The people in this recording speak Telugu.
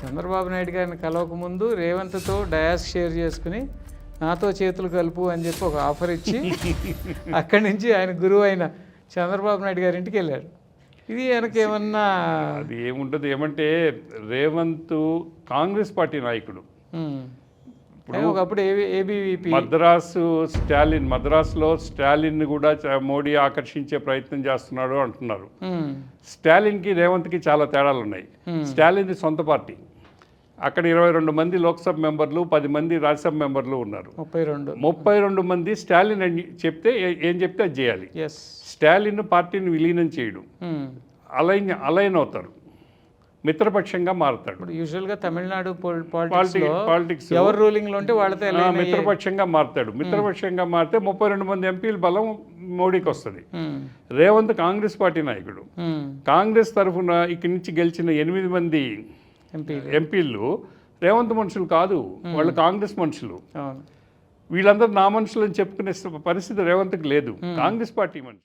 చంద్రబాబు నాయుడు గారిని కలవకముందు రేవంత్తో డయాస్ షేర్ చేసుకుని నాతో చేతులు కలుపు అని చెప్పి ఒక ఆఫర్ ఇచ్చి అక్కడి నుంచి ఆయన గురువు అయిన చంద్రబాబు నాయుడు గారి ఇంటికి వెళ్ళాడు. ఇది వెనకేమన్నా అది ఏముంటుంది ఏమంటే రేవంత్ కాంగ్రెస్ పార్టీ నాయకుడు. ఒకప్పుడు ఏబీవీపీ మద్రాసులో స్టాలిన్ కూడా మోడీ ఆకర్షించే ప్రయత్నం చేస్తున్నాడు అంటున్నారు. స్టాలిన్కి రేవంత్కి చాలా తేడాలు ఉన్నాయి. స్టాలిన్ సొంత పార్టీ, అక్కడ 22 మంది లోక్సభ మెంబర్లు, 10 మంది రాజ్యసభ మెంబర్లు ఉన్నారు. 32 మంది స్టాలిన్ అని చెప్తే ఏం చెప్తే అది చేయాలి. స్టాలిన్ పార్టీని విలీనం చేయడు, అలైన్ అవుతారు, మిత్రపక్షంగా మారుతాడు. యూజువల్గా తమిళనాడు పాలిటిక్స్ ఎవరు రూలింగ్ లో ఉంటే వాళ్ళతో మిత్రపక్షంగా మారుతాడు. మిత్రపక్షంగా మారితే 32 మంది ఎంపీల బలం మోడీకి వస్తుంది. రేవంత్ కాంగ్రెస్ పార్టీ నాయకుడు. కాంగ్రెస్ తరఫున ఇక్కడి నుంచి గెలిచిన 8 మంది ఎంపీలు రేవంత్ మనుషులు కాదు, వాళ్ళు కాంగ్రెస్ మనుషులు. వీళ్ళందరూ నా మనుషులు అని చెప్పుకునే పరిస్థితి రేవంత్కి లేదు, కాంగ్రెస్ పార్టీ మనుషులు.